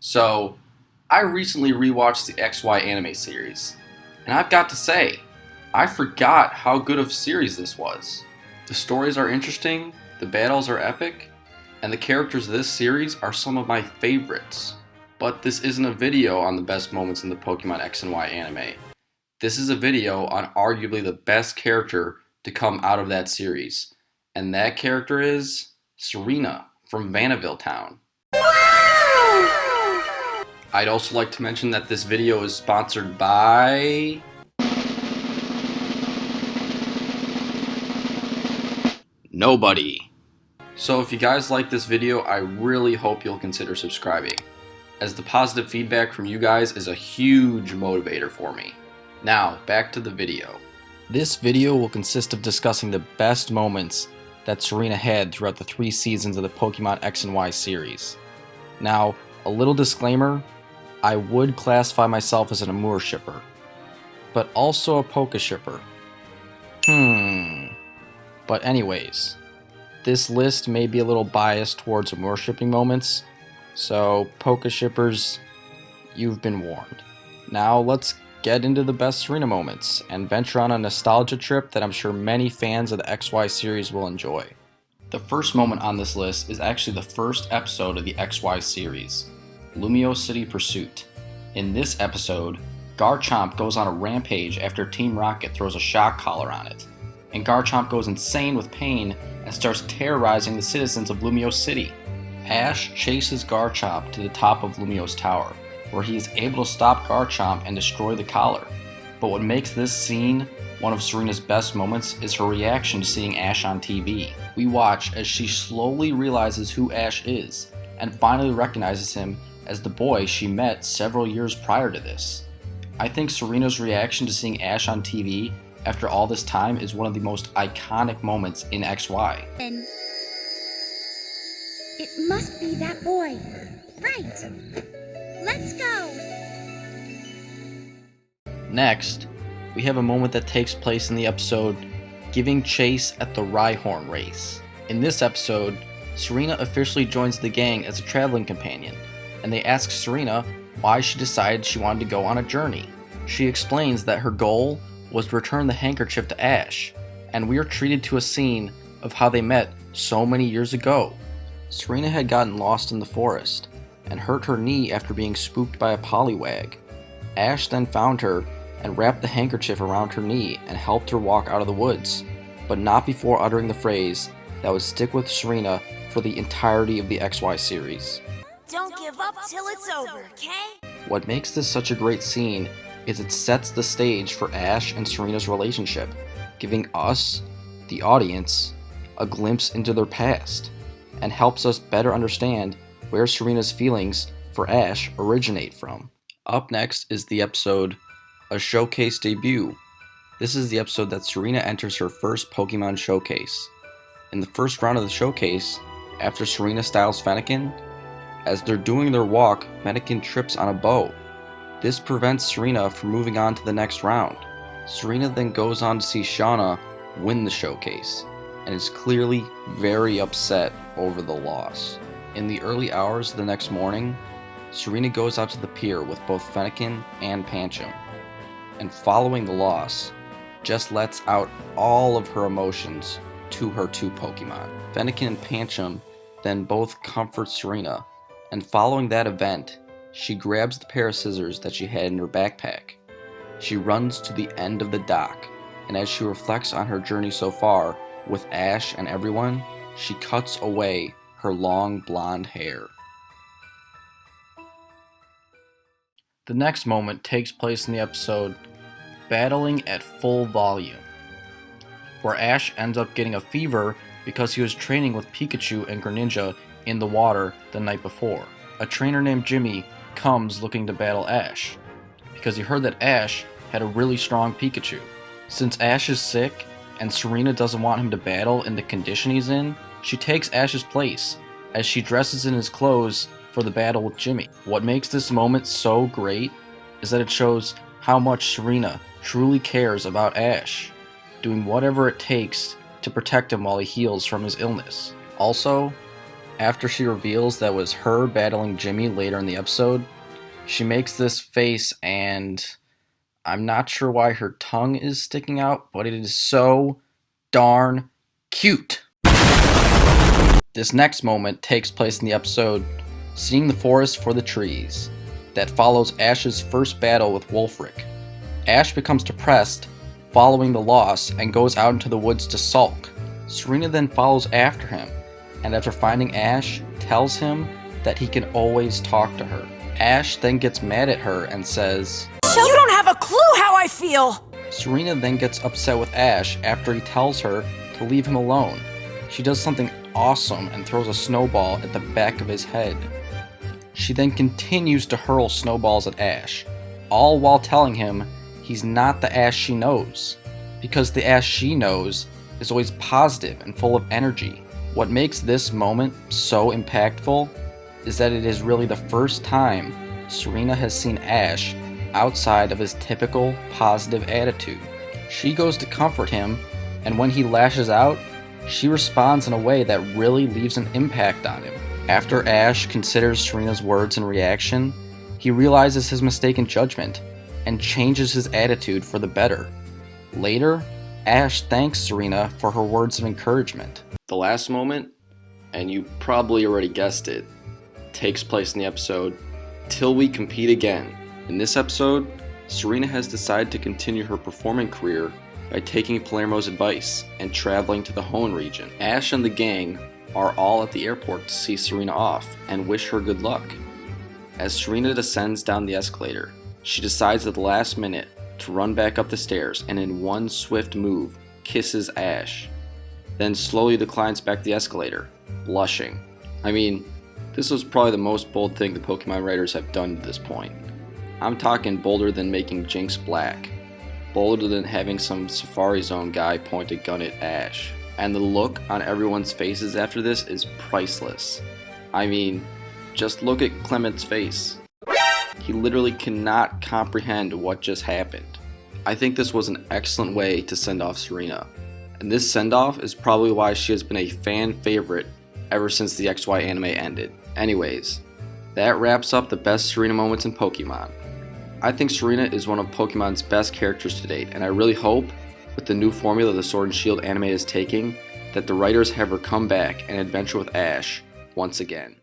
So, I recently rewatched the XY anime series, and I've got to say, I forgot how good of a series this was. The stories are interesting, the battles are epic, and the characters of this series are some of my favorites. But this isn't a video on the best moments in the Pokemon X and Y anime. This is a video on arguably the best character to come out of that series, and that character is Serena from Vanillave Town. I'd also like to mention that this video is sponsored by nobody. So if you guys like this video, I really hope you'll consider subscribing, as the positive feedback from you guys is a huge motivator for me. Now, back to the video. This video will consist of discussing the best moments that Serena had throughout the 3 seasons of the Pokemon X and Y series. Now, a little disclaimer, I would classify myself as an Amour shipper, but also a Poke shipper. But anyways, this list may be a little biased towards Amour shipping moments, so Poke shippers, you've been warned. Now let's get into the best Serena moments and venture on a nostalgia trip that I'm sure many fans of the XY series will enjoy. The first moment on this list is actually the first episode of the XY series, Lumiose City Pursuit. In this episode, Garchomp goes on a rampage after Team Rocket throws a shock collar on it, and Garchomp goes insane with pain and starts terrorizing the citizens of Lumiose City. Ash chases Garchomp to the top of Lumiose Tower, where he is able to stop Garchomp and destroy the collar. But what makes this scene one of Serena's best moments is her reaction to seeing Ash on TV. We watch as she slowly realizes who Ash is, and finally recognizes him as the boy she met several years prior to this. I think Serena's reaction to seeing Ash on TV after all this time is one of the most iconic moments in XY. It must be that boy. Right. Let's go. Next, we have a moment that takes place in the episode Giving Chase at the Rhyhorn Race. In this episode, Serena officially joins the gang as a traveling companion, and they ask Serena why she decided she wanted to go on a journey. She explains that her goal was to return the handkerchief to Ash, and we are treated to a scene of how they met so many years ago. Serena had gotten lost in the forest and hurt her knee after being spooked by a Poliwag. Ash then found her and wrapped the handkerchief around her knee and helped her walk out of the woods, but not before uttering the phrase that would stick with Serena for the entirety of the XY series. Don't give up till it's over, okay? What makes this such a great scene is it sets the stage for Ash and Serena's relationship, giving us, the audience, a glimpse into their past, and helps us better understand where Serena's feelings for Ash originate from. Up next is the episode A Showcase Debut. This is the episode that Serena enters her first Pokemon showcase. In the first round of the showcase, after Serena styles Fennekin, as they're doing their walk, Fennekin trips on a bow. This prevents Serena from moving on to the next round. Serena then goes on to see Shauna win the showcase, and is clearly very upset over the loss. In the early hours of the next morning, Serena goes out to the pier with both Fennekin and Pancham, and following the loss, just lets out all of her emotions to her 2 Pokemon. Fennekin and Pancham then both comfort Serena, and following that event, she grabs the pair of scissors that she had in her backpack. She runs to the end of the dock, and as she reflects on her journey so far with Ash and everyone, she cuts away her long blonde hair. The next moment takes place in the episode Battling at Full Volume, where Ash ends up getting a fever because he was training with Pikachu and Greninja in the water the night before. A trainer named Jimmy comes looking to battle Ash, because he heard that Ash had a really strong Pikachu. Since Ash is sick, and Serena doesn't want him to battle in the condition he's in, she takes Ash's place, as she dresses in his clothes for the battle with Jimmy. What makes this moment so great is that it shows how much Serena truly cares about Ash, doing whatever it takes to protect him while he heals from his illness. Also, After she reveals that was her battling Jimmy later in the episode, she makes this face, and I'm not sure why her tongue is sticking out, but it is so darn cute. This next moment takes place in the episode Seeing the Forest for the Trees, that follows Ash's first battle with Wulfric. Ash becomes depressed following the loss and goes out into the woods to sulk. Serena then follows after him, and after finding Ash, tells him that he can always talk to her. Ash then gets mad at her and says, "You don't have a clue how I feel!" Serena then gets upset with Ash after he tells her to leave him alone. She does something awesome and throws a snowball at the back of his head. She then continues to hurl snowballs at Ash, all while telling him he's not the Ash she knows, because the Ash she knows is always positive and full of energy. What makes this moment so impactful is that it is really the first time Serena has seen Ash outside of his typical positive attitude. She goes to comfort him, and when he lashes out, she responds in a way that really leaves an impact on him. After Ash considers Serena's words and reaction, he realizes his mistaken judgment and changes his attitude for the better. Later, Ash thanks Serena for her words of encouragement. The last moment, and you probably already guessed it, takes place in the episode Till We Compete Again. In this episode, Serena has decided to continue her performing career by taking Palermo's advice and traveling to the Hoenn region. Ash and the gang are all at the airport to see Serena off and wish her good luck. As Serena descends down the escalator, she decides at the last minute to run back up the stairs and in one swift move, kisses Ash. Then slowly declines back the escalator, blushing. I mean, this was probably the most bold thing the Pokemon writers have done to this point. I'm talking bolder than making Jinx black. Bolder than having some Safari Zone guy point a gun at Ash. And the look on everyone's faces after this is priceless. I mean, just look at Clement's face. He literally cannot comprehend what just happened. I think this was an excellent way to send off Serena. And this send-off is probably why she has been a fan favorite ever since the XY anime ended. Anyways, that wraps up the best Serena moments in Pokemon. I think Serena is one of Pokemon's best characters to date, and I really hope, with the new formula the Sword and Shield anime is taking, that the writers have her come back and adventure with Ash once again.